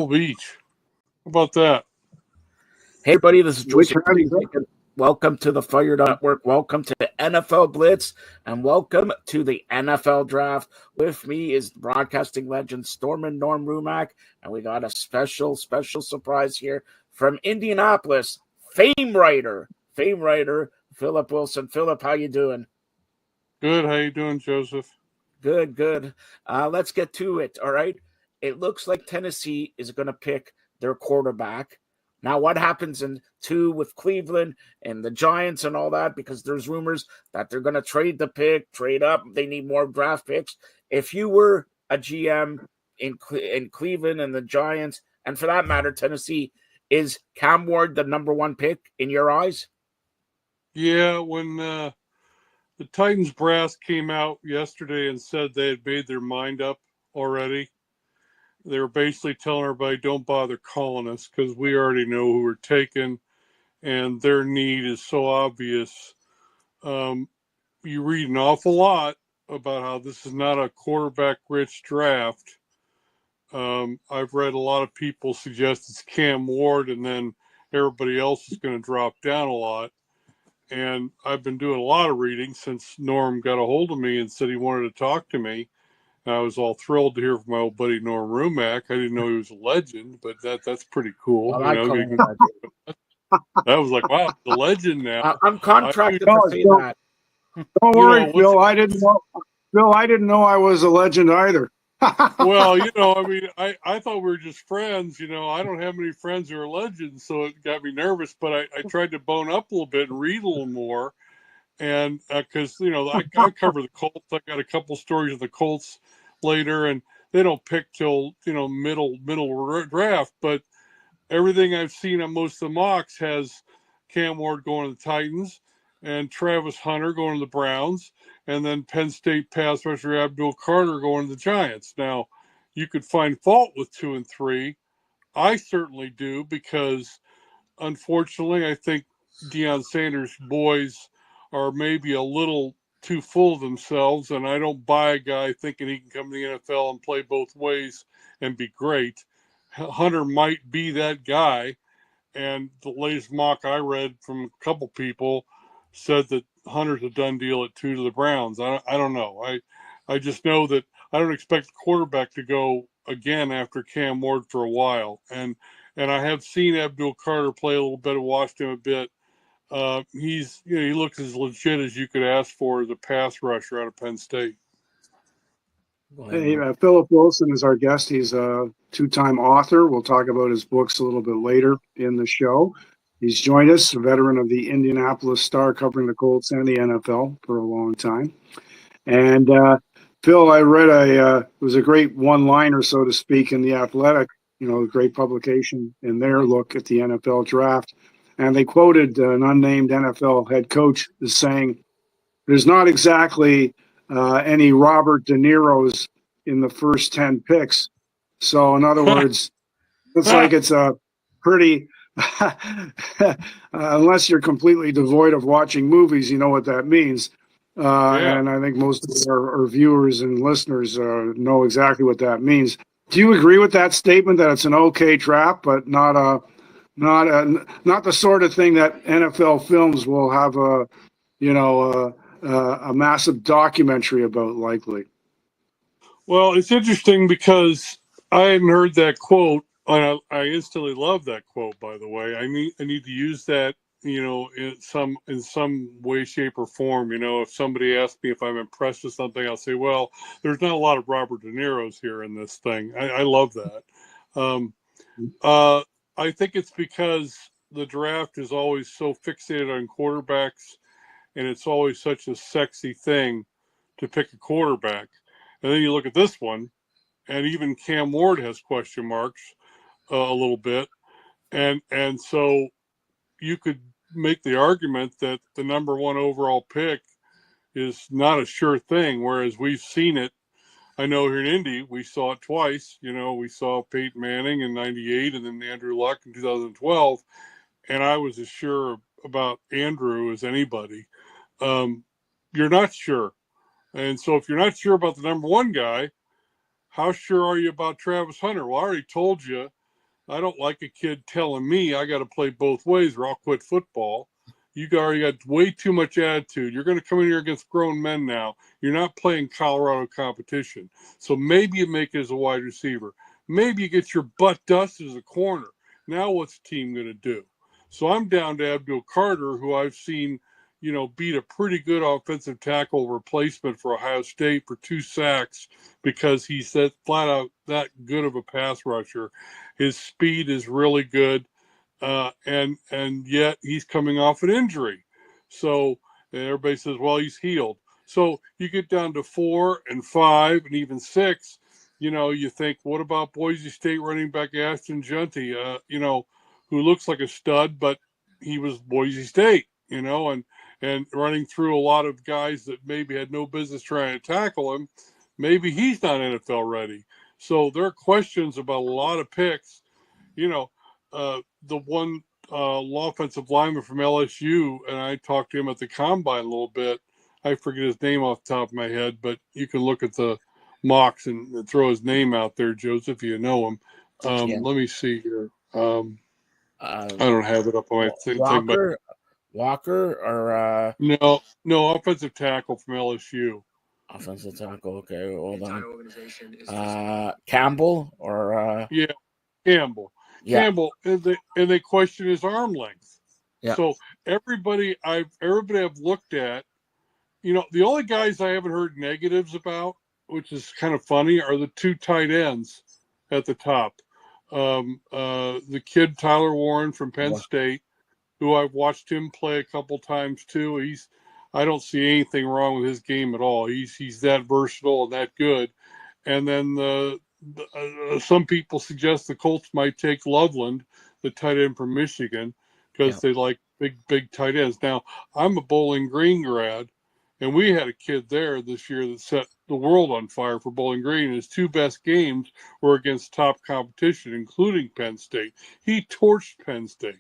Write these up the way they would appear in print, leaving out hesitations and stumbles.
Beach. How about that? Hey, everybody, this is Joseph. Welcome to the Fired Up Network. Welcome to the NFL Blitz, and welcome to the NFL Draft. With me is broadcasting legend Stormin' Norm Rumack, and we got a special surprise here from Indianapolis. Fame writer Philip Wilson. Philip, how you doing? Good. How you doing, Joseph? Good. Let's get to it. All right. It looks like Tennessee is going to pick their quarterback. Now, what happens in 2 with Cleveland and the Giants and all that? Because there's rumors that they're going to trade the pick, trade up. They need more draft picks. If you were a GM in Cleveland and the Giants, and for that matter, Tennessee, is Cam Ward the number 1 pick in your eyes? Yeah, when the Titans brass came out yesterday and said they had made their mind up already, they were basically telling everybody, don't bother calling us because we already know who we're taking, and their need is so obvious. You read an awful lot about how this is not a quarterback-rich draft. I've read a lot of people suggest it's Cam Ward, and then everybody else is going to drop down a lot. And I've been doing a lot of reading since Norm got a hold of me and said he wanted to talk to me. I was all thrilled to hear from my old buddy Norm Rumack. I didn't know he was a legend, but that's pretty cool. Well, that was like, wow, the legend now. I'm contracted to say that. Don't worry, Phil. I didn't know. Phil, I didn't know I was a legend either. Well, I thought we were just friends. I don't have many friends who are legends, so it got me nervous. But I tried to bone up a little bit and read a little more. And because, I cover the Colts. I got a couple stories of the Colts later, and they don't pick till, middle draft. But everything I've seen on most of the mocks has Cam Ward going to the Titans and Travis Hunter going to the Browns, and then Penn State pass rusher Abdul Carter going to the Giants. Now, you could find fault with 2 and 3. I certainly do, because unfortunately, I think Deion Sanders' boys are maybe a little too full of themselves, and I don't buy a guy thinking he can come to the NFL and play both ways and be great. Hunter might be that guy, and the latest mock I read from a couple people said that Hunter's a done deal at 2 to the Browns. I don't know. I just know that I don't expect the quarterback to go again after Cam Ward for a while, and I have seen Abdul Carter play a little bit. I watched him a bit. He looks as legit as you could ask for as a pass rusher out of Penn State. Hey, Philip Wilson is our guest. He's a 2-time author. We'll talk about his books a little bit later in the show. He's joined us, a veteran of the Indianapolis Star, covering the Colts and the NFL for a long time. And Phil, I read it was a great one-liner, so to speak, in The Athletic, a great publication in their look at the NFL draft. And they quoted an unnamed NFL head coach as saying, there's not exactly any Robert De Niro's in the first 10 picks. So, in other words, it's like it's a pretty, unless you're completely devoid of watching movies, you know what that means. And I think most of our viewers and listeners know exactly what that means. Do you agree with that statement that it's an okay draft, but not the sort of thing that NFL Films will have a massive documentary about, likely? Well, it's interesting because I hadn't heard that quote, and I instantly love that quote. By the way, I need to use that, in some way, shape, or form. If somebody asks me if I'm impressed with something, I'll say, well, there's not a lot of Robert De Niro's here in this thing. I love that. I think it's because the draft is always so fixated on quarterbacks, and it's always such a sexy thing to pick a quarterback. And then you look at this one, and even Cam Ward has question marks a little bit. And so you could make the argument that the number 1 overall pick is not a sure thing, whereas we've seen it. I know here in Indy, we saw it twice. We saw Peyton Manning in 98 and then Andrew Luck in 2012. And I was as sure about Andrew as anybody. You're not sure. And so if you're not sure about the number 1 guy, how sure are you about Travis Hunter? Well, I already told you I don't like a kid telling me I got to play both ways or I'll quit football. You already got way too much attitude. You're going to come in here against grown men now. You're not playing Colorado competition. So maybe you make it as a wide receiver. Maybe you get your butt dusted as a corner. Now what's the team going to do? So I'm down to Abdul Carter, who I've seen, beat a pretty good offensive tackle replacement for Ohio State for 2 sacks because he's that flat out that good of a pass rusher. His speed is really good. And yet he's coming off an injury. So everybody says, well, he's healed. So you get down to 4 and 5 and even 6. You think, what about Boise State running back Ashton Junty? Who looks like a stud, but he was Boise State. And running through a lot of guys that maybe had no business trying to tackle him. Maybe he's not NFL ready. So there are questions about a lot of picks. The one offensive lineman from LSU, and I talked to him at the combine a little bit. I forget his name off the top of my head, but you can look at the mocks and throw his name out there, Joseph, if you know him. Let me see here. I don't have it up on my thing. Walker or no, offensive tackle from LSU. Offensive tackle. Okay, hold on. Campbell or yeah, Campbell. Yeah. Campbell, and they question his arm length. Yeah. So everybody I've looked at, the only guys I haven't heard negatives about, which is kind of funny, are the 2 tight ends at the top. The kid Tyler Warren from Penn State, who I've watched him play a couple times too. I don't see anything wrong with his game at all. He's that versatile and that good. And then some people suggest the Colts might take Loveland, the tight end from Michigan, because they like big tight ends. Now, I'm a Bowling Green grad, and we had a kid there this year that set the world on fire for Bowling Green. His 2 best games were against top competition, including Penn State. He torched Penn State.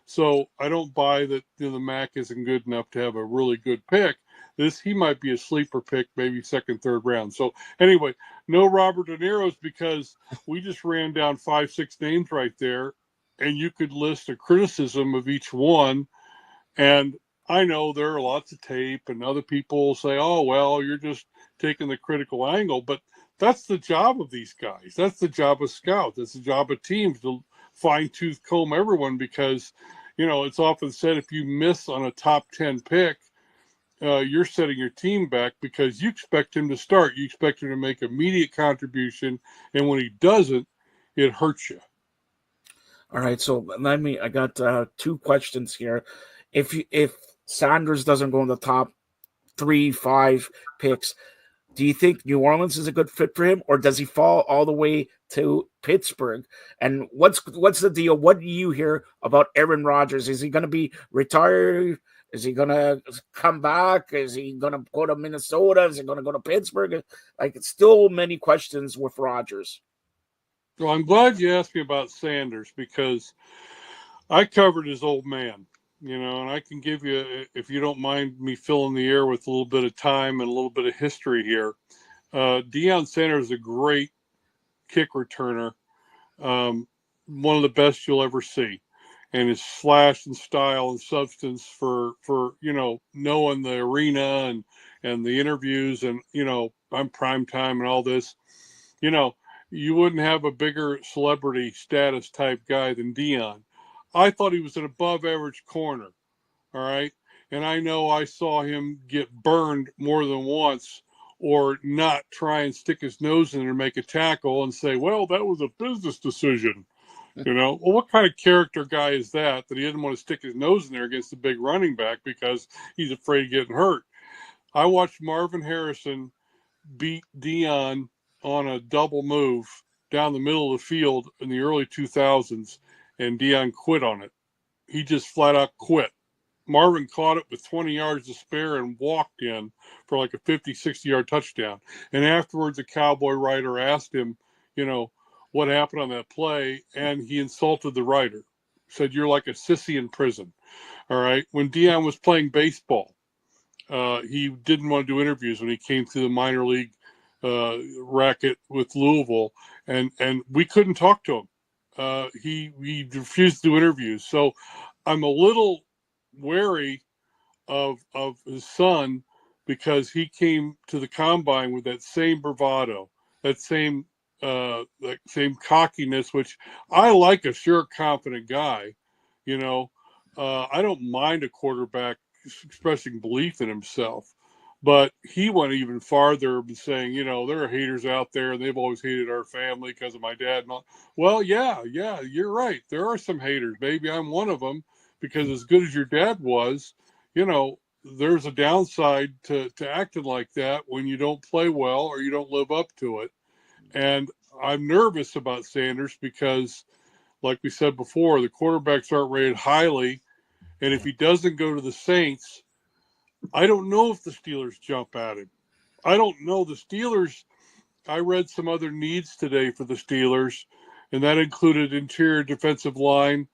So I don't buy that the MAC isn't good enough to have a really good pick. He might be a sleeper pick, maybe 2nd, 3rd round. So anyway, no Robert De Niro's because we just ran down 5, 6 names right there, and you could list a criticism of each one. And I know there are lots of tape, and other people say, "Oh, well, you're just taking the critical angle," but that's the job of these guys. That's the job of scouts. That's the job of teams to fine-tooth comb everyone because, it's often said if you miss on a top 10 pick, you're setting your team back because you expect him to start. You expect him to make immediate contribution, and when he doesn't, it hurts you. All right, so I got 2 questions here. If Sanders doesn't go in the top 3, 5 picks, do you think New Orleans is a good fit for him, or does he fall all the way to Pittsburgh? And what's the deal? What do you hear about Aaron Rodgers? Is he going to be retired? Is he going to come back? Is he going to go to Minnesota? Is he going to go to Pittsburgh? It's still many questions with Rodgers. Well, I'm glad you asked me about Sanders because I covered his old man. And I can give you, if you don't mind me filling the air with a little bit of time and a little bit of history here. Deion Sanders is a great kick returner, one of the best you'll ever see. And his flash and style and substance for knowing the arena and the interviews and, I'm prime time and all this, you wouldn't have a bigger celebrity status type guy than Deion. I thought he was an above average corner. All right. And I know I saw him get burned more than once or not try and stick his nose in there and make a tackle and say, well, that was a business decision. Well, what kind of character guy is that he didn't want to stick his nose in there against the big running back because he's afraid of getting hurt? I watched Marvin Harrison beat Deion on a double move down the middle of the field in the early 2000s, and Deion quit on it. He just flat out quit. Marvin caught it with 20 yards to spare and walked in for like a 50, 60-yard touchdown. And afterwards, a Cowboy writer asked him, what happened on that play, and he insulted the writer. Said, you're like a sissy in prison. All right? When Deion was playing baseball, he didn't want to do interviews when he came through the minor league racket with Louisville, and we couldn't talk to him. he refused to do interviews. So I'm a little wary of his son because he came to the combine with that same bravado, that same cockiness, which I like a sure, confident guy. You know, I don't mind a quarterback expressing belief in himself. But he went even farther, saying, there are haters out there, and they've always hated our family because of my dad. And all. Well, yeah, you're right. There are some haters. Maybe I'm one of them because as good as your dad was, there's a downside to acting like that when you don't play well or you don't live up to it. And I'm nervous about Sanders because, like we said before, the quarterbacks aren't rated highly. And if he doesn't go to the Saints, I don't know if the Steelers jump at him. I don't know. The Steelers, I read some other needs today for the Steelers, and that included interior defensive line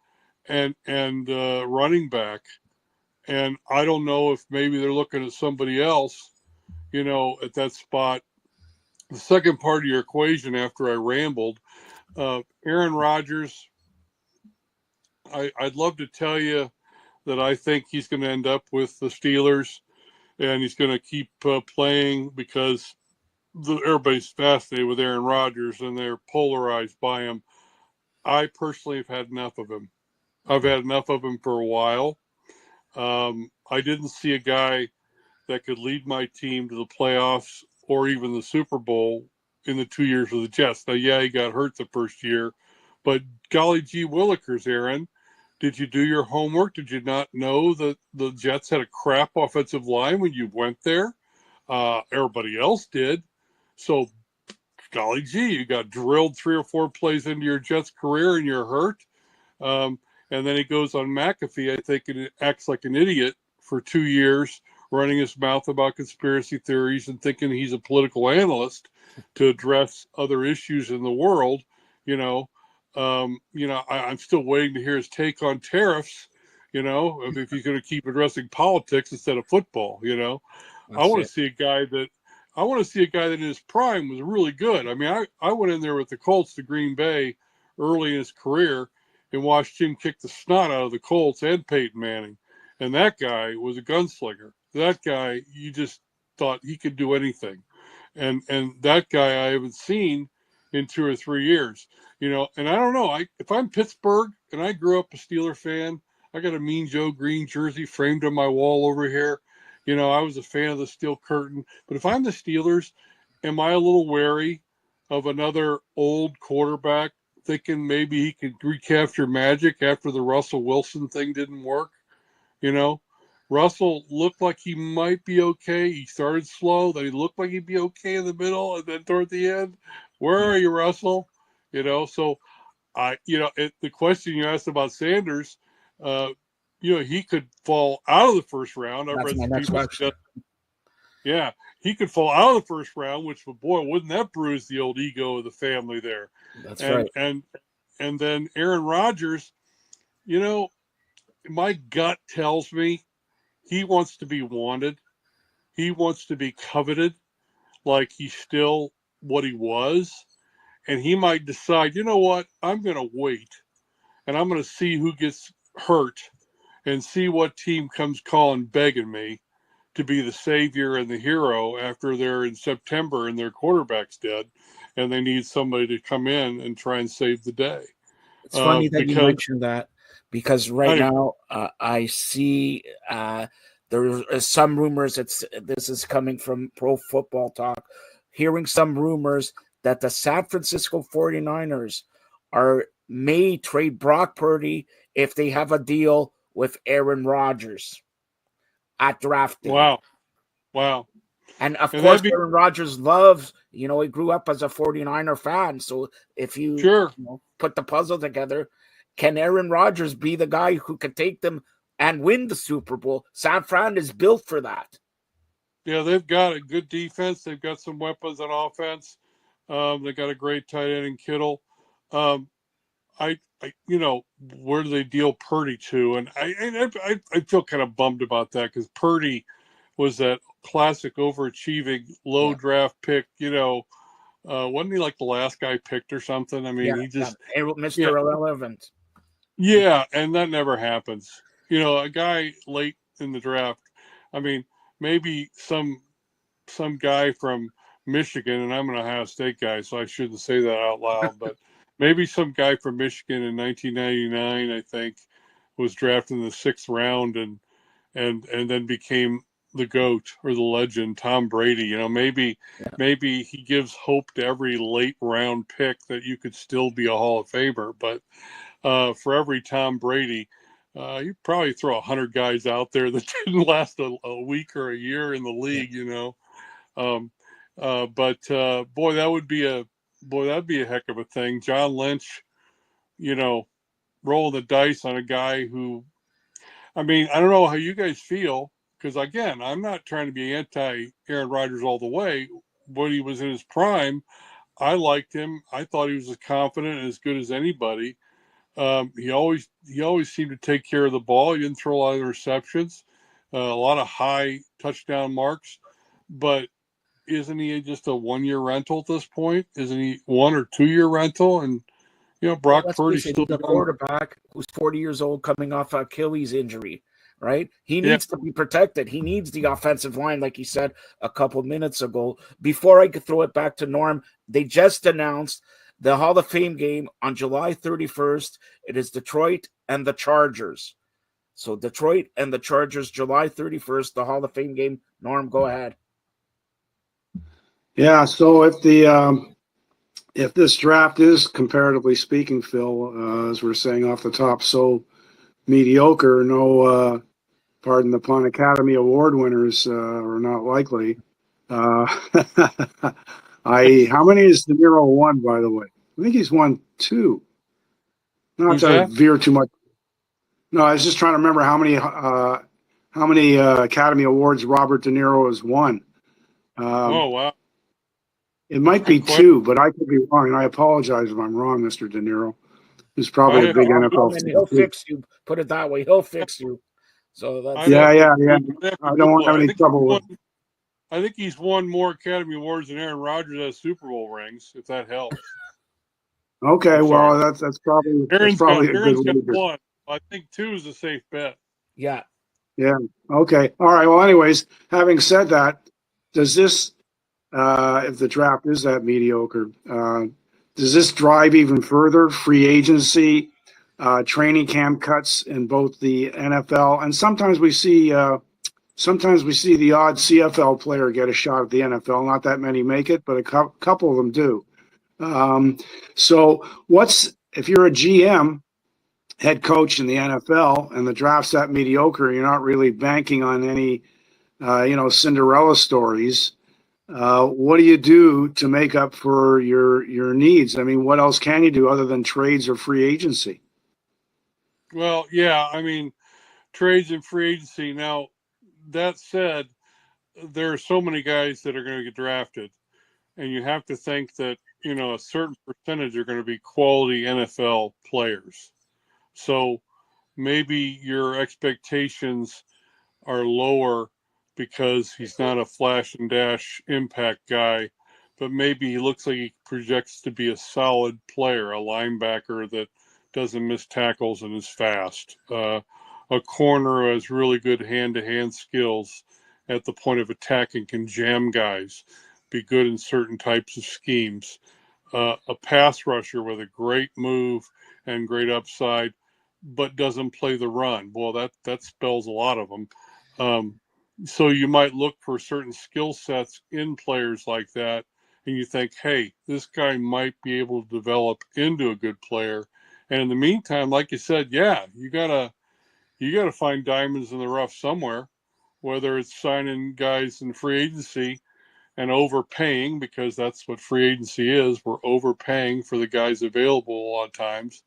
and running back. And I don't know if maybe they're looking at somebody else, at that spot. The second part of your equation after I rambled, Aaron Rodgers, I'd love to tell you that I think he's going to end up with the Steelers and he's going to keep playing because everybody's fascinated with Aaron Rodgers and they're polarized by him. I personally have had enough of him. I've had enough of him for a while. I didn't see a guy that could lead my team to the playoffs or even the Super Bowl in the 2 years with the Jets. Now, yeah, he got hurt the first year, but golly gee willikers, Aaron, did you do your homework? Did you not know that the Jets had a crap offensive line when you went there? Everybody else did. So, golly gee, you got drilled 3 or 4 plays into your Jets career and you're hurt. And then he goes on McAfee, I think, and acts like an idiot for 2 years, running his mouth about conspiracy theories and thinking he's a political analyst to address other issues in the world. I'm still waiting to hear his take on tariffs. If he's going to keep addressing politics instead of football. I want to see a guy that in his prime was really good. I mean, I went in there with the Colts to Green Bay early in his career and watched him kick the snot out of the Colts and Peyton Manning. And that guy was a gunslinger. That guy, you just thought he could do anything. And that guy I haven't seen in 2 or 3 years. And I don't know. If I'm Pittsburgh and I grew up a Steeler fan, I got a Mean Joe Green jersey framed on my wall over here. I was a fan of the Steel Curtain. But if I'm the Steelers, am I a little wary of another old quarterback thinking maybe he could recapture magic after the Russell Wilson thing didn't work? Russell looked like he might be okay. He started slow, then he looked like he'd be okay in the middle, and then toward the end, where are you, Russell? So the question you asked about Sanders, he could fall out of the first round. I've That's read my some next people question. yeah, he could fall out of the first round, which, boy, wouldn't that bruise the old ego of the family there? That's right. And then Aaron Rodgers, my gut tells me he wants to be wanted. He wants to be coveted, like he's still what he was. And he might decide, you know what, I'm going to wait. And I'm going to see who gets hurt and see what team comes calling begging me to be the savior and the hero after they're in September and their quarterback's dead. And they need somebody to come in and try and save the day. It's funny that you mentioned that because right now I see there is some rumors. This is coming from Pro Football Talk, hearing some rumors that the San Francisco 49ers may trade Brock Purdy if they have a deal with Aaron Rodgers at draft day. Wow. And of course, Aaron Rodgers loves, he grew up as a 49er fan. So if you, put the puzzle together, can Aaron Rodgers be the guy who could take them and win the Super Bowl? San Fran is built for that. Yeah, they've got a good defense. They've got some weapons on offense. They got a great tight end in Kittle. Where do they deal Purdy to? And I feel kind of bummed about that because Purdy was that classic overachieving low draft pick, wasn't he like the last guy picked or something? I mean, he just Mr. Irrelevant. Yeah, and that never happens. A guy late in the draft. I mean, maybe some guy from Michigan, and I'm an Ohio State guy, so I shouldn't say that out loud, but maybe some guy from Michigan in 1999, I think, was drafted in the 6th round and then became the GOAT or the legend, Tom Brady. Maybe he gives hope to every late round pick that you could still be a Hall of Famer, but for every Tom Brady, you probably throw 100 guys out there that didn't last a week or a year in the league, But boy, that'd be a heck of a thing. John Lynch, roll the dice on a guy who, I mean, I don't know how you guys feel, because again, I'm not trying to be anti Aaron Rodgers all the way. When he was in his prime, I liked him. I thought he was as confident and as good as anybody. He always seemed to take care of the ball. He didn't throw a lot of interceptions, a lot of high touchdown marks. But isn't he just a 1-year rental at this point? Isn't he 1 or 2-year rental? And Brock Purdy's still the quarterback who's 40 years old, coming off an Achilles injury. Right? He needs to be protected. He needs the offensive line, like he said a couple minutes ago. Before I could throw it back to Norm, they just announced the Hall of Fame game on July 31st. It is Detroit and the Chargers. So Detroit and the Chargers, July 31st, the Hall of Fame game. Norm, go ahead. Yeah, so if this draft is, comparatively speaking, Phil, as we're saying off the top, so mediocre, no, pardon the pun, Academy Award winners are not likely. How many has De Niro won, by the way? I think he's won 2. Not to veer too much. No, I was just trying to remember how many Academy Awards Robert De Niro has won. Oh, wow. It might be 2, but I could be wrong, and I apologize if I'm wrong, Mr. De Niro, who's probably a big NFL fan. He'll fix you. Put it that way. He'll fix you. So that's yeah. I don't want to have any trouble with it. I think he's won more Academy Awards than Aaron Rodgers has Super Bowl rings, if that helps. Okay, well, that's probably Aaron's got a good 1. I think 2 is a safe bet. Yeah. Yeah. Okay. All right. Well, anyways, having said that, does this, if the draft is that mediocre, does this drive even further free agency, training camp cuts in both the NFL, and sometimes we see the odd CFL player get a shot at the NFL. Not that many make it, but a couple of them do. So if you're a GM, head coach in the NFL, and the draft's that mediocre, you're not really banking on any, Cinderella stories. What do you do to make up for your needs? I mean, what else can you do other than trades or free agency? Well, yeah, I mean, trades and free agency. Now, that said, there are so many guys that are going to get drafted, and you have to think that, a certain percentage are going to be quality NFL players. So maybe your expectations are lower because he's not a flash and dash impact guy, but maybe he looks like he projects to be a solid player, a linebacker that doesn't miss tackles and is fast, a corner who has really good hand-to-hand skills at the point of attack and can jam guys, be good in certain types of schemes, a pass rusher with a great move and great upside, but doesn't play the run. Well, that spells a lot of them. So you might look for certain skill sets in players like that, and you think, hey, this guy might be able to develop into a good player. And in the meantime, like you said, yeah, you gotta find diamonds in the rough somewhere, whether it's signing guys in free agency and overpaying, because that's what free agency is. We're overpaying for the guys available a lot of times.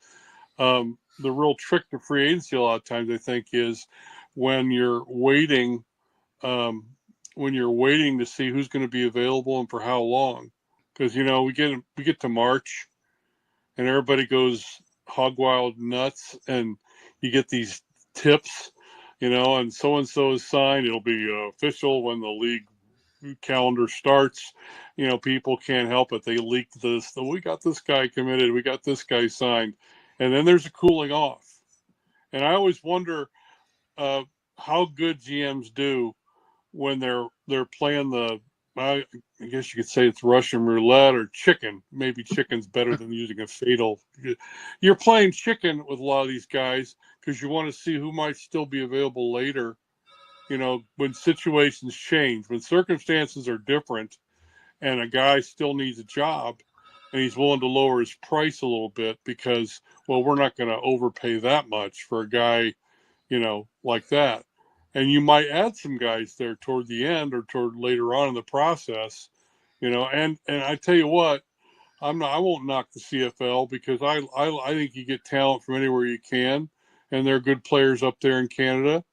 The real trick to free agency a lot of times, I think, is when you're waiting to see who's going to be available and for how long. Because, we get to March and everybody goes hog wild nuts, and you get these tips, and so-and-so is signed. It'll be official when the league calendar starts, people can't help it. They leak this. Oh, we got this guy committed. We got this guy signed. And then there's a cooling off. And I always wonder how good GMs do when they're playing I guess you could say it's Russian roulette or chicken. Maybe chicken's better than using a fatal. You're playing chicken with a lot of these guys because you want to see who might still be available later. When situations change, when circumstances are different, and a guy still needs a job, and he's willing to lower his price a little bit because, well, we're not going to overpay that much for a guy, like that. And you might add some guys there toward the end or toward later on in the process, and I tell you what, I won't knock the CFL because I think you get talent from anywhere you can, and there are good players up there in Canada.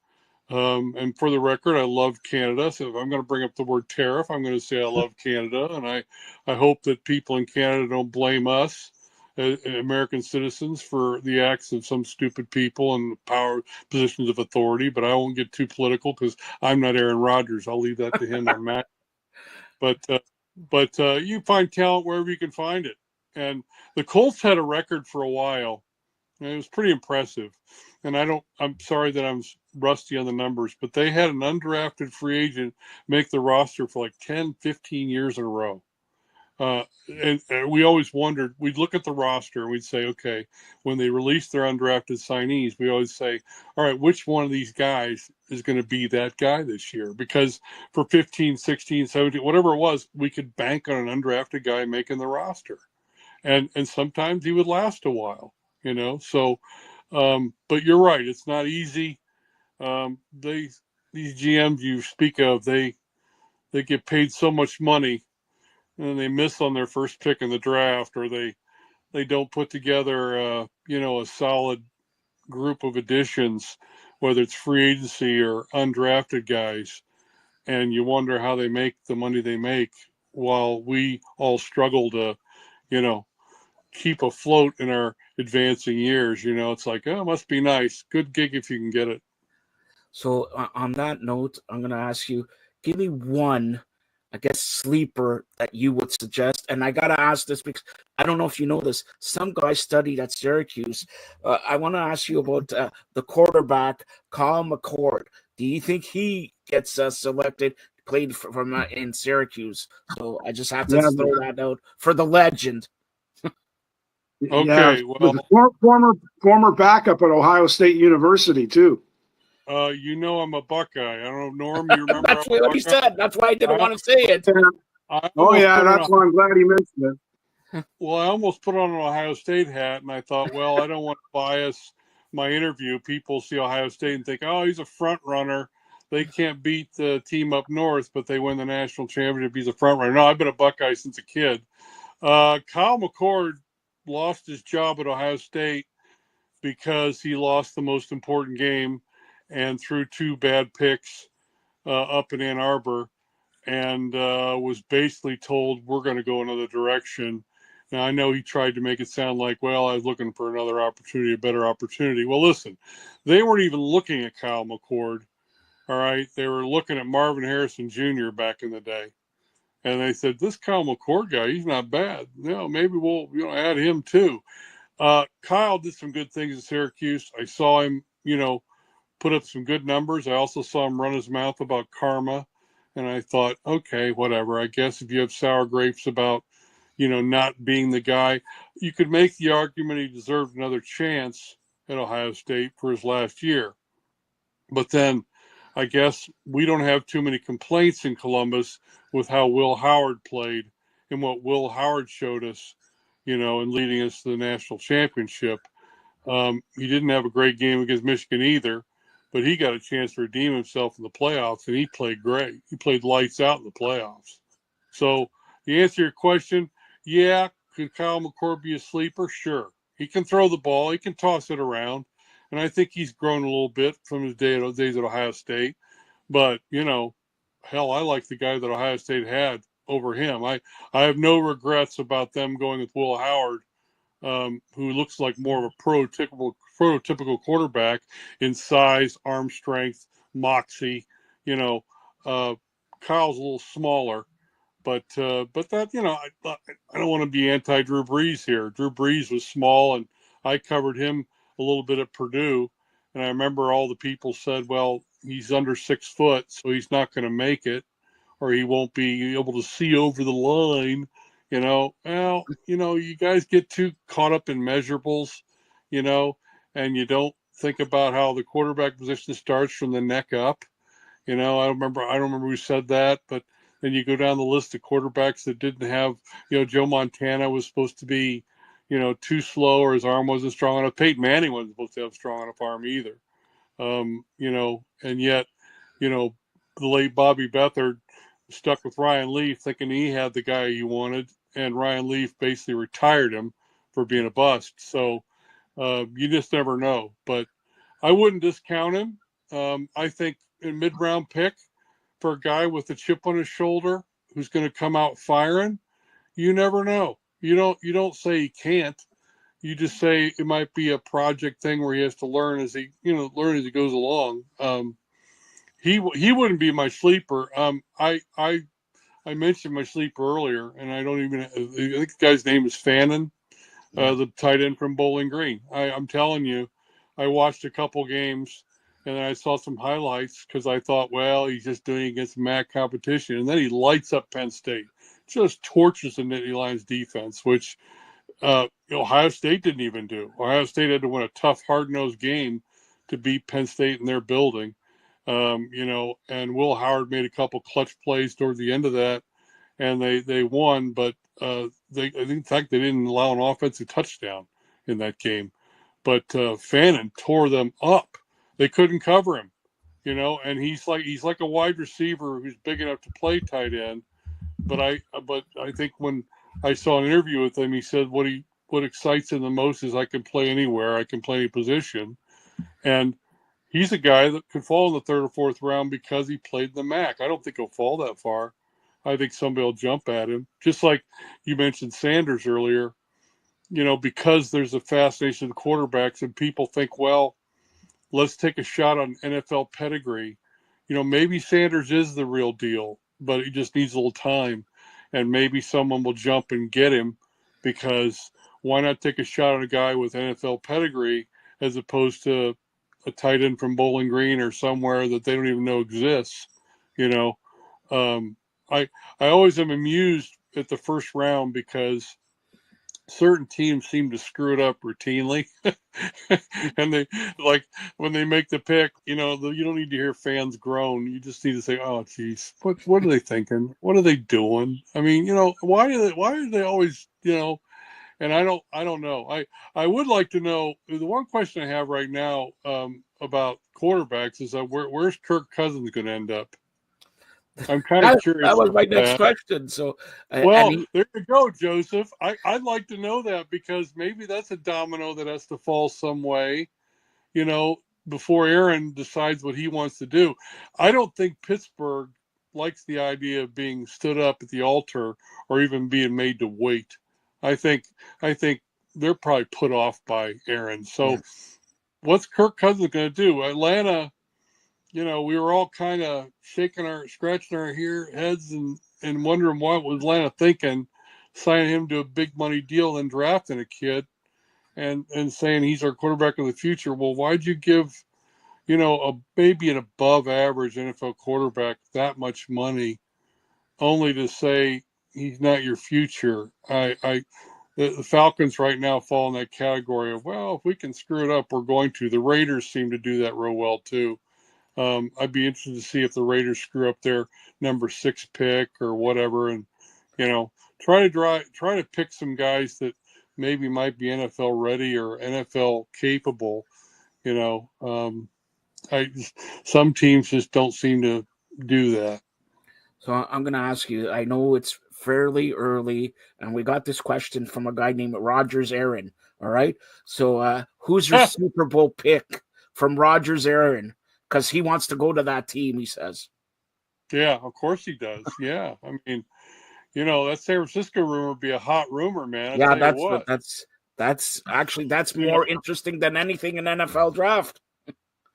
And for the record, I love Canada. So if I'm going to bring up the word tariff, I'm going to say I love Canada. And I hope that people in Canada don't blame us, American citizens, for the acts of some stupid people in power positions of authority. But I won't get too political because I'm not Aaron Rodgers. I'll leave that to him or Matt. But you find talent wherever you can find it. And the Colts had a record for a while. And it was pretty impressive. And I'm sorry that I'm rusty on the numbers, but they had an undrafted free agent make the roster for like 10, 15 years in a row. And we always wondered, we'd look at the roster and we'd say, okay, when they release their undrafted signees, we always say, all right, which one of these guys is going to be that guy this year? Because for 15, 16, 17, whatever it was, we could bank on an undrafted guy making the roster. And sometimes he would last a while, so but you're right, it's not easy. These GMs you speak of, they get paid so much money and they miss on their first pick in the draft, or they don't put together a solid group of additions, whether it's free agency or undrafted guys, and you wonder how they make the money they make while we all struggle to keep afloat in our advancing years. It's like, oh, it must be nice. Good gig if you can get it. So on that note, I'm going to ask you, give me one, I guess, sleeper that you would suggest. And I got to ask this because I don't know if you know this. Some guy studied at Syracuse. I want to ask you about the quarterback, Kyle McCord. Do you think he gets selected, played from in Syracuse? So I just have to throw that out for the legend. Okay, well, former backup at Ohio State University too. I'm a Buckeye. I don't know, Norm. You remember? That's what he said. That's why I didn't want to say it. That's why I'm glad he mentioned it. Well, I almost put on an Ohio State hat, and I thought, well, I don't want to bias my interview. People see Ohio State and think, oh, he's a front runner. They can't beat the team up north, but they win the national championship. He's a front runner. No, I've been a Buckeye since a kid. Kyle McCord lost his job at Ohio State because he lost the most important game and threw two bad picks up in Ann Arbor, and was basically told, we're going to go another direction. Now, I know he tried to make it sound like, well, I was looking for another opportunity, a better opportunity. Well, listen, they weren't even looking at Kyle McCord, all right? They were looking at Marvin Harrison Jr. back in the day. And they said, this Kyle McCord guy, he's not bad. Maybe we'll add him too. Kyle did some good things at Syracuse. I saw him, put up some good numbers. I also saw him run his mouth about karma. And I thought, okay, whatever. I guess if you have sour grapes about, not being the guy, you could make the argument he deserved another chance at Ohio State for his last year. But then I guess we don't have too many complaints in Columbus with how Will Howard played and what Will Howard showed us, in leading us to the national championship. He didn't have a great game against Michigan either, but he got a chance to redeem himself in the playoffs, and he played great. He played lights out in the playoffs. So the answer to your question, yeah, could Kyle McCord be a sleeper? Sure. He can throw the ball. He can toss it around. And I think he's grown a little bit from his days at Ohio State. But, hell, I like the guy that Ohio State had over him. I have no regrets about them going with Will Howard, who looks like more of a prototypical quarterback in size, arm strength, moxie, Kyle's a little smaller, but that, you know, I don't want to be anti Drew Brees here. Drew Brees was small, and I covered him a little bit at Purdue, and I remember all the people said, well, he's under 6 foot, so he's not going to make it, or he won't be able to see over the line. You know, well, you know, you guys get too caught up in measurables, you know, and you don't think about how the quarterback position starts from the neck up. You know, I don't remember who said that, but then you go down the list of quarterbacks that didn't have, you know, Joe Montana was supposed to be, you know, too slow, or his arm wasn't strong enough. Peyton Manning wasn't supposed to have a strong enough arm either. You know, and yet, you know, the late Bobby Beathard stuck with Ryan Leaf thinking he had the guy he wanted, and Ryan Leaf basically retired him for being a bust. So you just never know. But I wouldn't discount him. I think a mid-round pick for a guy with a chip on his shoulder who's going to come out firing, you never know. You don't say he can't. You just say it might be a project thing where he has to learn as he goes along. He wouldn't be my sleeper. I mentioned my sleeper earlier, and I think the guy's name is Fannin, the tight end from Bowling Green. I'm telling you, I watched a couple games, and then I saw some highlights because I thought, well, he's just doing it against MAC competition, and then he lights up Penn State, just torches the Nittany Lions defense, which Ohio State didn't even do. Ohio State had to win a tough, hard-nosed game to beat Penn State in their building. You know, and Will Howard made a couple clutch plays toward the end of that, and they won. But I think, in fact, they didn't allow an offensive touchdown in that game. But Fannin tore them up. They couldn't cover him, you know. And he's like a wide receiver who's big enough to play tight end. But I think when I saw an interview with him, he said what excites him the most is I can play anywhere, I can play any position, and he's a guy that could fall in the 3rd or 4th round because he played in the MAC. I don't think he'll fall that far. I think somebody will jump at him. Just like you mentioned Sanders earlier, you know, because there's a fascination with quarterbacks and people think, well, let's take a shot on NFL pedigree. You know, maybe Sanders is the real deal, but he just needs a little time. And maybe someone will jump and get him, because why not take a shot on a guy with NFL pedigree as opposed to a tight end from Bowling Green or somewhere that they don't even know exists, you know. I always am amused at the first round because certain teams seem to screw it up routinely, and they, like, when they make the pick, you know, you don't need to hear fans groan. You just need to say, "Oh, geez, what are they thinking? What are they doing?" I mean, you know, why do they always, you know? And I don't know. I would like to know. The one question I have right now about quarterbacks is where's Kirk Cousins going to end up? I'm kind of curious. That was my next question. So, well, there you go, Joseph. I'd like to know that, because maybe that's a domino that has to fall some way, you know, before Aaron decides what he wants to do. I don't think Pittsburgh likes the idea of being stood up at the altar or even being made to wait. I think they're probably put off by Aaron. So what's Kirk Cousins going to do? Atlanta, you know, we were all kind of scratching our heads and wondering what was Atlanta thinking, signing him to a big money deal and drafting a kid and saying he's our quarterback of the future. Well, why'd you give, you know, maybe an above average NFL quarterback that much money only to say he's not your future? The Falcons right now fall in that category of, well, if we can screw it up, we're going to. The Raiders seem to do that real well too. I'd be interested to see if the Raiders screw up their number 6 pick or whatever, and, you know, try to pick some guys that maybe might be NFL ready or NFL capable. You know, some teams just don't seem to do that. So I'm going to ask you, I know it's fairly early, and we got this question from a guy named Rogers Aaron. All right. So who's your Super Bowl pick from Rogers Aaron? Because he wants to go to that team, he says. Yeah, of course he does. Yeah. I mean, you know, that San Francisco rumor would be a hot rumor, man. That's more interesting than anything in NFL draft.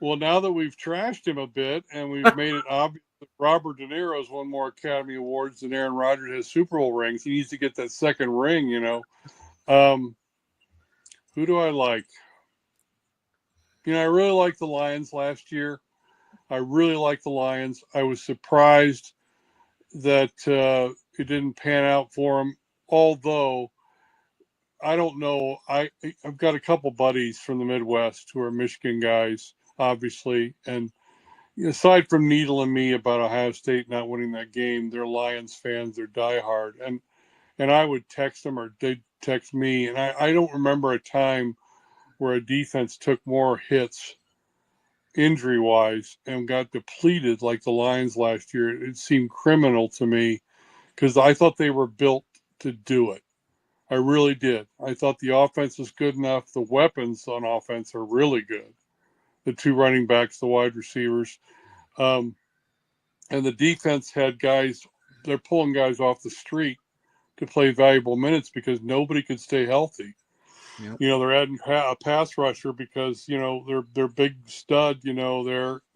Well, now that we've trashed him a bit and we've made it obvious Robert De Niro's won more Academy Awards than Aaron Rodgers has Super Bowl rings. He needs to get that second ring, Who do I like? I really liked the Lions last year. I really liked the Lions. I was surprised that it didn't pan out for them, although I don't know. I've got a couple buddies from the Midwest who are Michigan guys, obviously, and aside from needling me about Ohio State not winning that game, they're Lions fans. They're diehard, and I would text them or they'd text me, and I don't remember a time where a defense took more hits injury-wise and got depleted like the Lions last year. It seemed criminal to me because I thought they were built to do it. I really did. I thought the offense was good enough. The weapons on offense are really good. The two running backs, the wide receivers. And the defense had guys, they're pulling guys off the street to play valuable minutes because nobody could stay healthy. Yep. They're adding a pass rusher because, their big stud,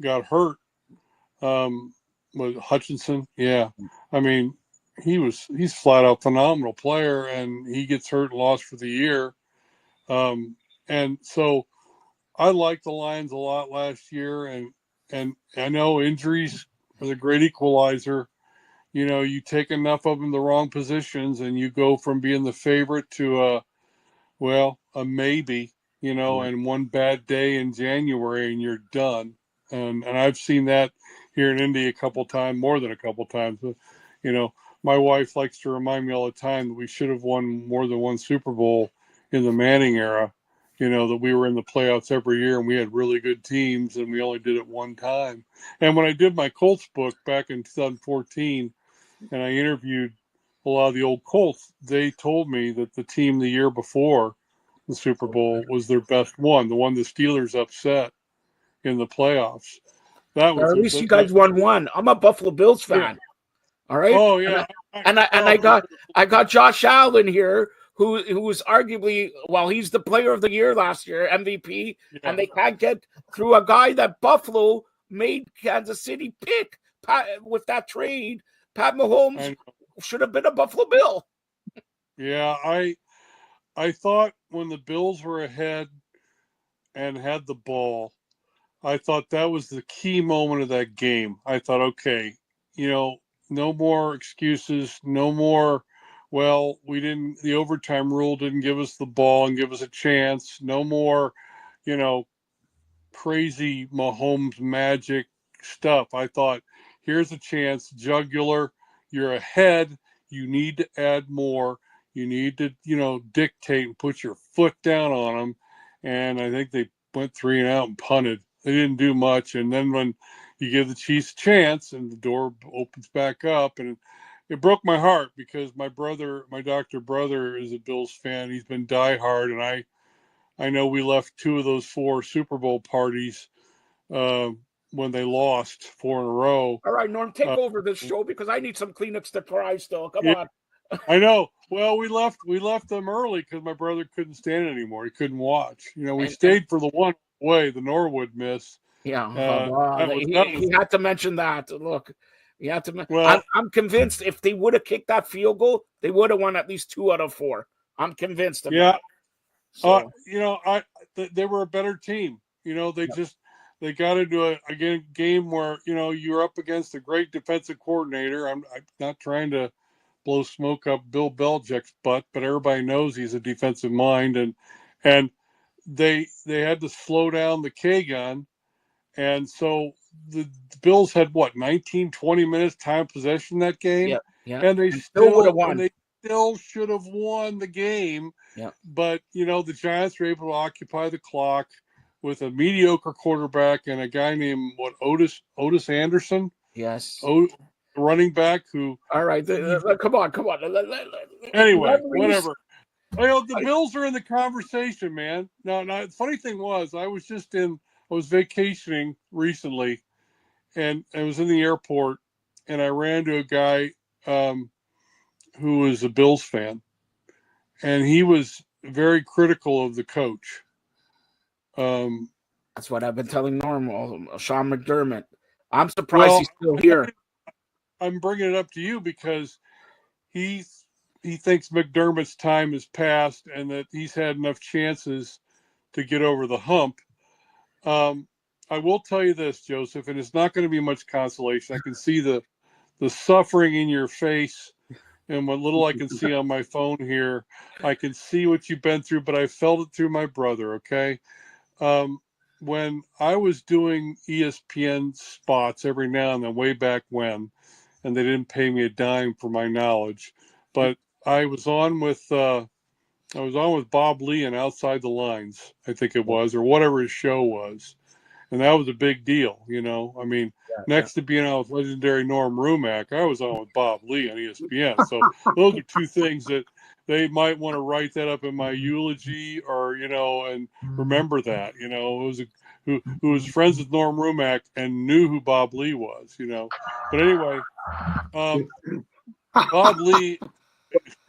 got hurt. Was Hutchinson? Yeah. I mean, he's flat out phenomenal player, and he gets hurt and lost for the year. And so I liked the Lions a lot last year, and I know injuries are the great equalizer. You take enough of them in the wrong positions, and you go from being the favorite to a maybe, and one bad day in January and you're done. And I've seen that here in Indy a couple times, more than a couple times. My wife likes to remind me all the time that we should have won more than one Super Bowl in the Manning era, that we were in the playoffs every year and we had really good teams and we only did it one time. And when I did my Colts book back in 2014 and I interviewed a lot of the old Colts, they told me that the team the year before the Super Bowl was their best one, the one the Steelers upset in the playoffs. That was at least you guys won one. I'm a Buffalo Bills fan. Yeah. All right. Oh yeah. I got Josh Allen here, who was arguably, he's the player of the year last year, MVP, and they can't get through a guy that Buffalo made Kansas City pick with that trade. Pat Mahomes should have been a Buffalo Bill. Yeah, I thought when the Bills were ahead and had the ball, I thought that was the key moment of that game. I thought, okay, no more excuses, no more, the overtime rule didn't give us the ball and give us a chance. No more, crazy Mahomes magic stuff. I thought, here's a chance, jugular, you're ahead, you need to add more. You need to, dictate and put your foot down on them. And I think they went 3 and out and punted. They didn't do much. And then when you give the Chiefs a chance and the door opens back up, and it broke my heart because my doctor brother is a Bills fan. He's been diehard. And I know we left 2 of those 4 Super Bowl parties when they lost 4 in a row. All right, Norm, take over this show because I need some Kleenex to cry still. Come on. I know. Well, we left them early because my brother couldn't stand it anymore. He couldn't watch. We stayed for the one way, the Norwood miss. Yeah, he had to mention that. Look, he had to. I'm convinced if they would have kicked that field goal, they would have won at least 2 out of 4. I'm convinced of that. So. They were a better team. They got into a game where you're up against a great defensive coordinator. I'm not trying to blow smoke up Bill Belichick's butt, but everybody knows he's a defensive mind, and they had to slow down the K gun, and so the Bills had 19, 20 minutes time possession that game, and they still would have won. They still should have won the game, but the Giants were able to occupy the clock with a mediocre quarterback and a guy named Otis Anderson. Yes. Running back who. All right, come on. Anyway, whatever. The Bills are in the conversation, man. No, the funny thing was, I was vacationing recently, and I was in the airport, and I ran into a guy who was a Bills fan, and he was very critical of the coach. That's what I've been telling Norm, Sean McDermott. I'm surprised he's still here. I'm bringing it up to you because he thinks McDermott's time has passed and that he's had enough chances to get over the hump. I will tell you this, Joseph, and it's not going to be much consolation. I can see the suffering in your face, and what little I can see on my phone here, I can see what you've been through, but I felt it through my brother, okay? When I was doing ESPN spots every now and then, way back when, and they didn't pay me a dime for my knowledge, but I was on with Bob Lee and Outside the Lines, I think it was, or whatever his show was. And that was a big deal, you know. I mean, next to being on with legendary Norm Rumack, I was on with Bob Lee on ESPN. So those are two things that they might want to write that up in my eulogy, or, you know, and remember that, you know, it was who was friends with Norm Rumack and knew who Bob Lee was, you know. But anyway, Bob Lee.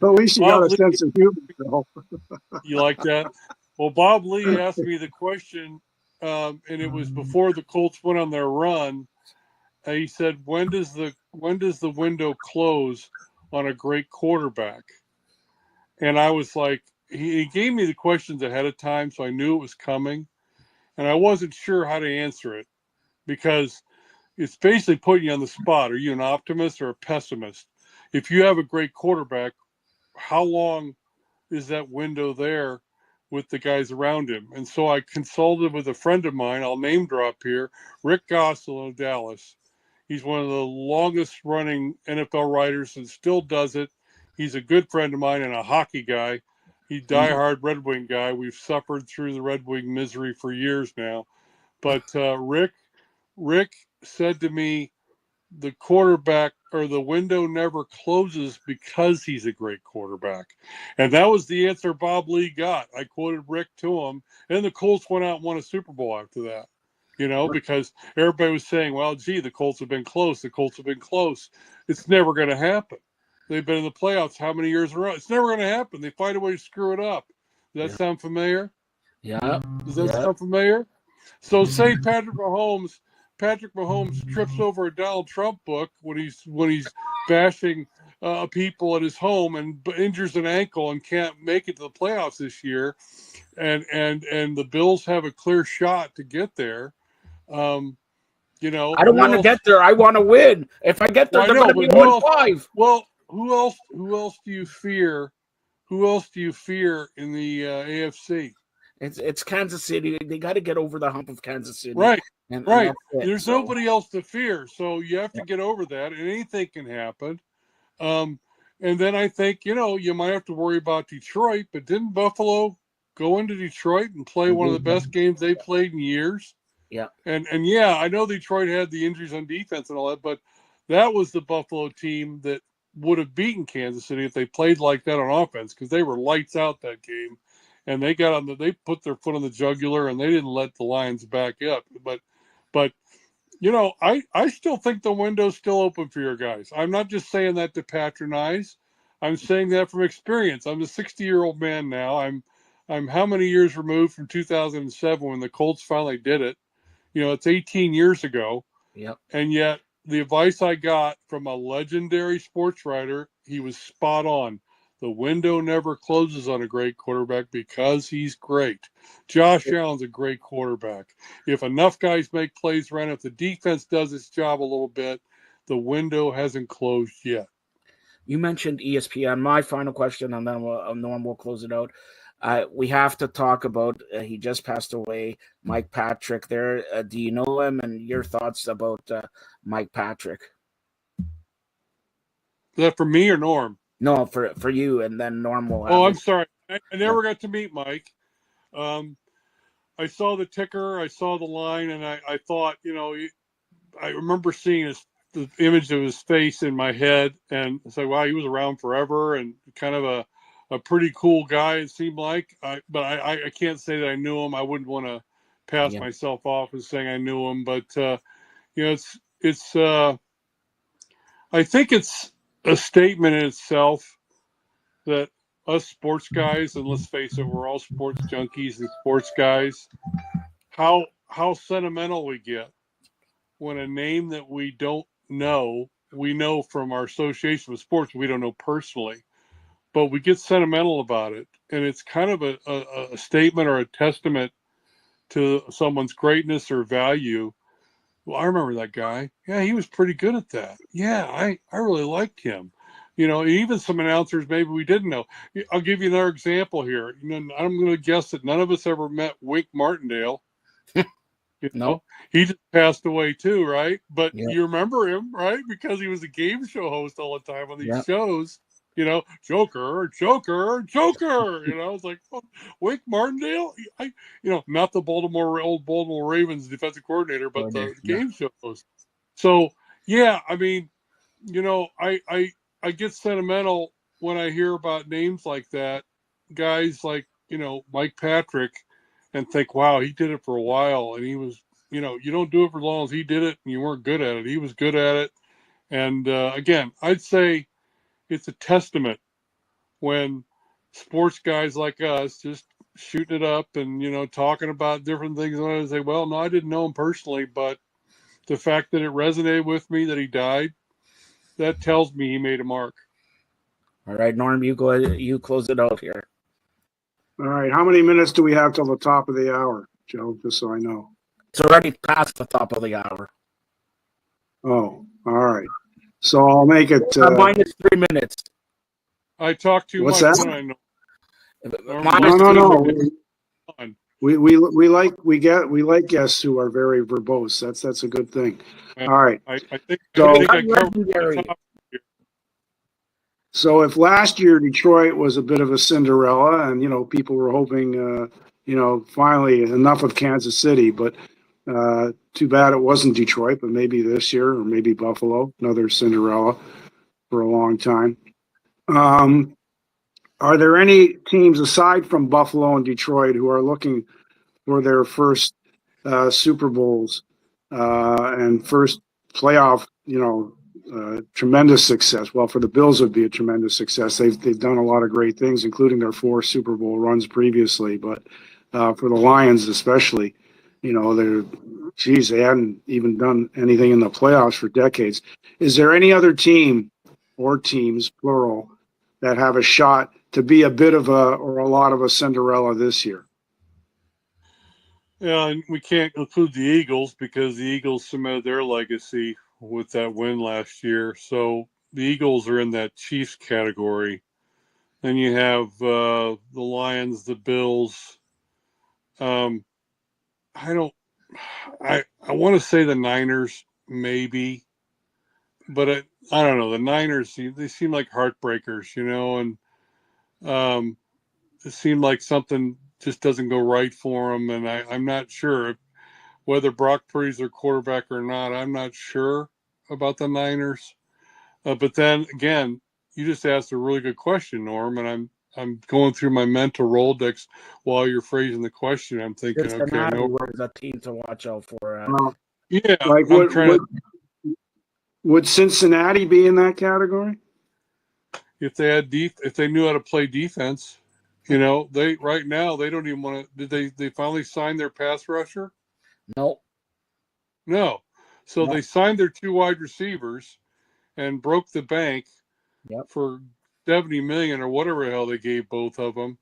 At least you got a sense of humor, Phil. You like that? Well, Bob Lee asked me the question, and it was before the Colts went on their run. He said, "When does the window close on a great quarterback?" And I was like, he gave me the questions ahead of time, so I knew it was coming, and I wasn't sure how to answer it because it's basically putting you on the spot. Are you an optimist or a pessimist? If you have a great quarterback, how long is that window there with the guys around him? And so I consulted with a friend of mine, I'll name drop here, Rick Gossel of Dallas. He's one of the longest running NFL writers and still does it. He's a good friend of mine and a hockey guy. He's a diehard Red Wing guy. We've suffered through the Red Wing misery for years now. But Rick said to me, the quarterback or the window never closes because he's a great quarterback. And that was the answer Bob Lee got. I quoted Rick to him, and the Colts went out and won a Super Bowl after that, you know, because everybody was saying, well, gee, the Colts have been close. The Colts have been close. It's never going to happen. They've been in the playoffs how many years in a row? It's never going to happen. They find a way to screw it up. Does that sound familiar? Yeah. Does that sound familiar? So say Patrick Mahomes trips over a Donald Trump book when he's bashing people at his home and injures an ankle and can't make it to the playoffs this year, and the Bills have a clear shot to get there. You know, I don't want to get there. I want to win. If I get there, they're going to be 1-5. Well, who else do you fear? Who else do you fear in the AFC? It's Kansas City. They got to get over the hump of Kansas City. Right. And There's nobody else to fear. So you have to get over that, and anything can happen. And then I think, you know, you might have to worry about Detroit, but didn't Buffalo go into Detroit and play one of the best games they played in years? Yeah. And yeah, I know Detroit had the injuries on defense and all that, but that was the Buffalo team that would have beaten Kansas City if they played like that on offense, because they were lights out that game. And they put their foot on the jugular, and they didn't let the Lions back up. But you know, I still think the window's still open for your guys. I'm not just saying that to patronize. I'm saying that from experience. I'm a 60-year-old man now. I'm how many years removed from 2007 when the Colts finally did it? You know, it's 18 years ago. Yep. And yet the advice I got from a legendary sports writer, he was spot on. The window never closes on a great quarterback because he's great. Josh Allen's a great quarterback. If enough guys make plays around, if the defense does its job a little bit, the window hasn't closed yet. You mentioned ESPN. My final question, and then Norm will close it out. We have to talk about, he just passed away, Mike Patrick there. Do you know him, and your thoughts about Mike Patrick? Is that for me or Norm? No, for you, and then Norm will have I'm sorry. I never got to meet Mike. I saw the ticker, I saw the line, and I thought, you know, I remember seeing the image of his face in my head, and it's like, wow, he was around forever and kind of a pretty cool guy, it seemed like. But I can't say that I knew him. I wouldn't want to pass myself off as saying I knew him. But, you know, it's I think it's a statement in itself that us sports guys, and let's face it, we're all sports junkies and sports guys, how sentimental we get when a name that we don't know we know from our association with sports, we don't know personally, but we get sentimental about it. And it's kind of a statement or a testament to someone's greatness or value. Well, I remember that guy. Yeah, he was pretty good at that. Yeah, I really liked him. Even some announcers maybe we didn't know. I'll give you another example here. I'm going to guess that none of us ever met Wink Martindale. No. He just passed away too, right? But Yeah. you remember him, right? Because he was a game show host all the time on these shows. Joker. It's like, oh, Wink Martindale. Not the old Baltimore Ravens defensive coordinator, but the game show host. So yeah, I mean, I get sentimental when I hear about names like that, guys like Mike Patrick, and think, wow, he did it for a while, and he was, you don't do it for as long as he did it, and you weren't good at it. He was good at it, and again, I'd say it's a testament when sports guys like us just shooting it up and talking about different things. And I say, well, no, I didn't know him personally, but the fact that it resonated with me that he died, that tells me he made a mark. All right, Norm, you go ahead, you close it out here. All right, how many minutes do we have till the top of the hour, Joe? Just so I know. It's already past the top of the hour. Oh, all right. So I'll make it. Minus 3 minutes. I talk too What's much. that? I know. No. We like guests who are very verbose. That's a good thing. All right. I think so. I covered the top. So if last year Detroit was a bit of a Cinderella, and people were hoping, finally enough of Kansas City, but too bad it wasn't Detroit. But maybe this year, or maybe Buffalo, another Cinderella for a long time. Are there any teams aside from Buffalo and Detroit who are looking for their first Super Bowls and first playoff, tremendous success? Well, for the Bills, it would be a tremendous success. They've done a lot of great things, including their 4 Super Bowl runs previously. But for the Lions, especially, they hadn't even done anything in the playoffs for decades. Is there any other team or teams, plural, that have a shot to be a bit of a lot of a Cinderella this year? Yeah, and we can't include the Eagles because the Eagles cemented their legacy with that win last year. So the Eagles are in that Chiefs category. Then you have the Lions, the Bills. I want to say the Niners maybe, but I don't know. The Niners, they seem like heartbreakers, and it seemed like something just doesn't go right for them. And I'm not sure whether Brock Purdy's their quarterback or not. I'm not sure about the Niners. But then again, you just asked a really good question, Norm, and I'm going through my mental Rolodex while you're phrasing the question. I'm thinking, okay, I know where's a team to watch out for. Yeah, like would Cincinnati be in that category? If they had if they knew how to play defense, they right now they don't even want to. Did they finally sign their pass rusher? No. So they signed their 2 wide receivers and broke the bank for $70 million or whatever the hell they gave both of them.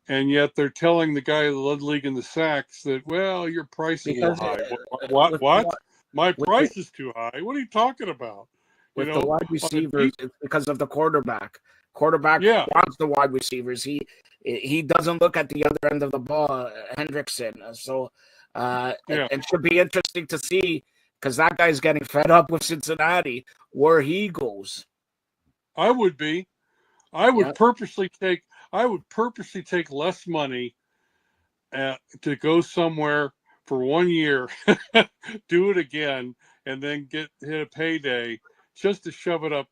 And yet they're telling the guy who led the league in the sacks that, well, your price is a little high. What? My price is too high. What are you talking about? With the wide receivers, it's because of the quarterback. Quarterback wants the wide receivers. He doesn't look at the other end of the ball, Hendrickson. So it should be interesting to see, because that guy's getting fed up with Cincinnati, where he goes. I would be. I would purposely take less money to go somewhere for 1 year, do it again, and then hit a payday just to shove it up,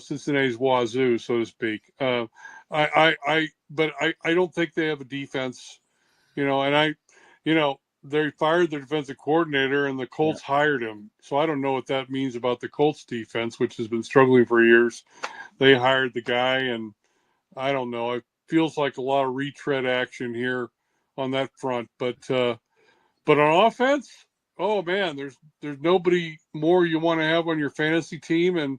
Cincinnati's wazoo, so to speak. But I don't think they have a defense, and they fired their defensive coordinator and the Colts hired him. So I don't know what that means about the Colts defense, which has been struggling for years. They hired the guy, and I don't know. It feels like a lot of retread action here on that front. But on offense, oh man, there's nobody more you want to have on your fantasy team, and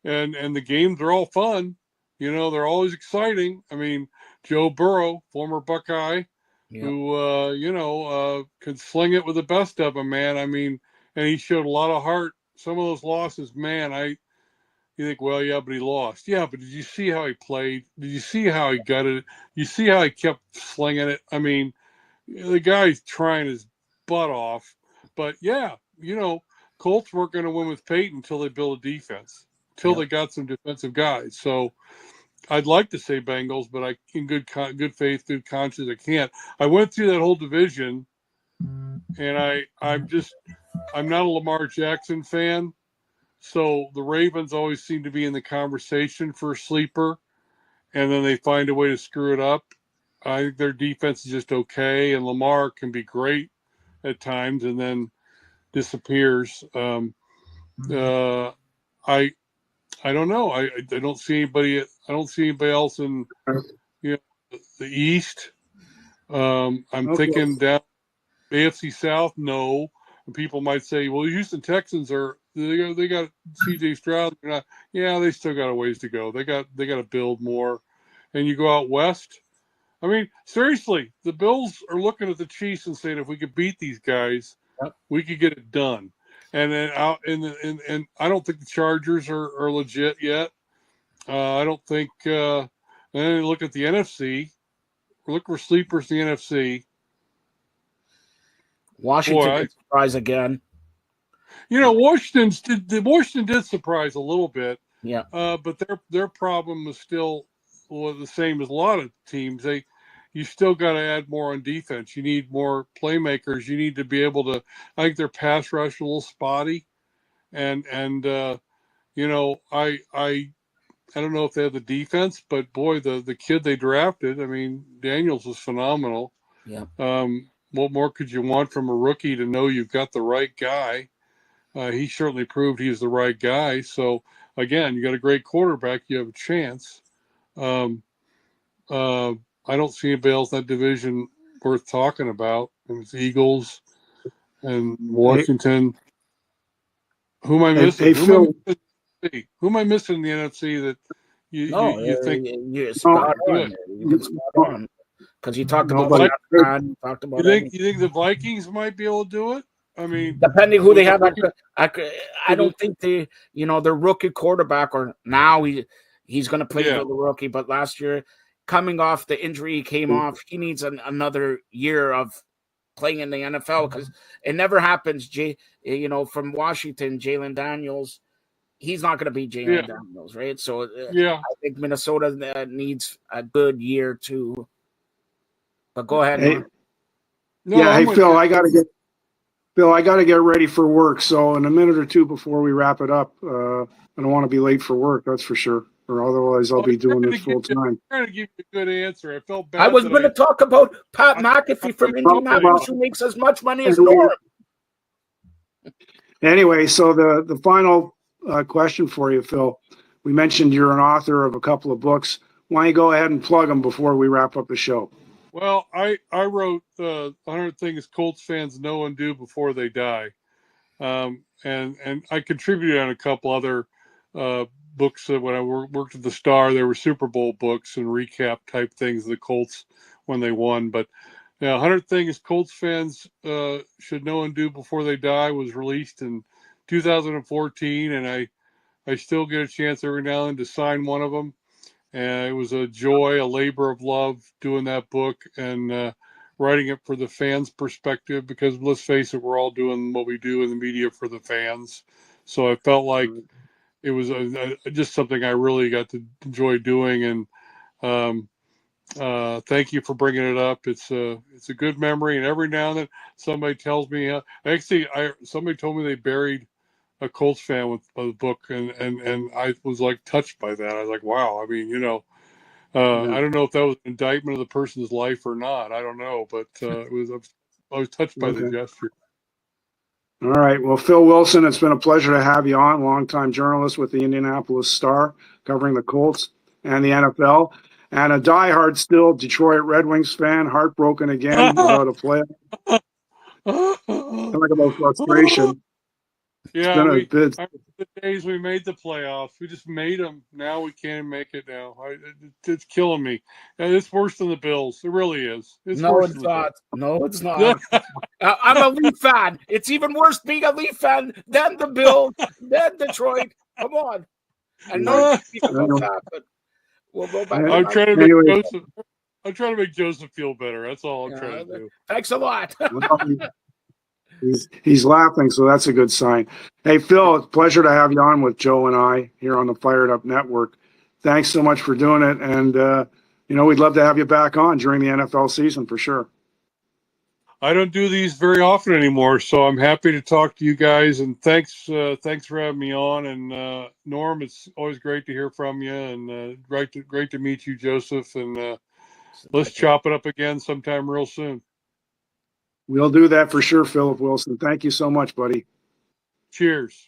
the games are all fun. You know, they're always exciting. I mean, Joe Burrow, former Buckeye, who could sling it with the best of them, man. I mean, and he showed a lot of heart. Some of those losses, man, you think, well, yeah, but he lost. Yeah, but did you see how he played? Did you see how he gutted it? You see how he kept slinging it? I mean, the guy's trying his butt off. But yeah, Colts weren't going to win with Peyton until they built a defense, until they got some defensive guys. So I'd like to say Bengals, but in good faith, good conscience, I can't. I went through that whole division, and I'm not a Lamar Jackson fan. So the Ravens always seem to be in the conversation for a sleeper, and then they find a way to screw it up. I think their defense is just okay, and Lamar can be great at times and then disappears. I don't know. I don't see anybody. I don't see anybody else in the East. I'm thinking down AFC South. No, and people might say, "Well, the Houston Texans they got C.J. Stroud." They still got a ways to go. They got to build more. And you go out west. I mean, seriously, the Bills are looking at the Chiefs and saying, if we could beat these guys, we could get it done. And then and I don't think the Chargers are legit yet. I don't think. And then look at the NFC. Look for sleepers in the NFC. Washington did surprise again. Washington did surprise a little bit. Yeah. But their problem was still the same as a lot of teams. You still got to add more on defense. You need more playmakers. You need to be able to. I think their pass rush a little spotty, and I don't know if they have the defense, but boy, the kid they drafted. I mean, Daniels was phenomenal. Yeah. What more could you want from a rookie to know you've got the right guy? He certainly proved he's the right guy. So again, you got a great quarterback. You have a chance. I don't see anybody else in that division worth talking about. And it's Eagles and Washington. Who am I missing? Who am I missing in the NFC that you think? You're spot on. You've been spot on. Because you talked about you think the Vikings might be able to do it? I mean, depending who they have, I don't think their rookie quarterback, or now he's going to play for the rookie. But last year, coming off the injury he came off, he needs another year of playing in the NFL, because it never happens. From Washington, Jalen Daniels, he's not going to be Jalen Daniels, right? So I think Minnesota needs a good year too. But go ahead. Hey, Phil, I got to get ready for work. So in a minute or two before we wrap it up, I don't want to be late for work. That's for sure. Or otherwise, I'll be doing this full time. I'm trying to give you a good answer. I felt bad. I was going to talk about Pat McAfee from Indianapolis, who makes as much money as Norm. Anyway, so the final question for you, Phil. We mentioned you're an author of a couple of books. Why don't you go ahead and plug them before we wrap up the show? Well, I wrote 100 Things Colts Fans Know and Do Before They Die. And I contributed on a couple other books that when I worked at the Star, there were Super Bowl books and recap type things of the Colts when they won. But 100 Things Colts Fans Should Know and Do Before They Die was released in 2014, and I still get a chance every now and then to sign one of them. And it was a joy, a labor of love doing that book and writing it for the fans' perspective, because let's face it, we're all doing what we do in the media for the fans. So I felt like it was just something I really got to enjoy doing. And thank you for bringing it up. It's a good memory. And every now and then somebody tells me, somebody told me they buried a Colts fan with the book, and I was like touched by that. I was like, wow. I mean, I don't know if that was an indictment of the person's life or not. I don't know, but I was touched by the gesture. All right. Well, Phil Wilson, it's been a pleasure to have you on. Longtime journalist with the Indianapolis Star, covering the Colts and the NFL, and a diehard still Detroit Red Wings fan, heartbroken again without a playoff. Talk about frustration. Yeah, the days we made the playoffs, we just made them. Now we can't make it now. It's killing me. And it's worse than the Bills. It really is. It's No, worse it's than the not. Bills. No, it's not. I'm a Leaf fan. It's even worse being a Leaf fan than the Bills, than Detroit. Come on. And none of these what's happened. We'll go back. I'm trying to make Joseph feel better. That's all I'm trying to do. Thanks a lot. He's laughing, so that's a good sign. Hey, Phil, it's a pleasure to have you on with Joe and I here on the Fired Up Network. Thanks so much for doing it. And, we'd love to have you back on during the NFL season for sure. I don't do these very often anymore, so I'm happy to talk to you guys. And thanks for having me on. And Norm, it's always great to hear from you, and great to meet you, Joseph. And let's chop it up again sometime real soon. We'll do that for sure, Philip Wilson. Thank you so much, buddy. Cheers.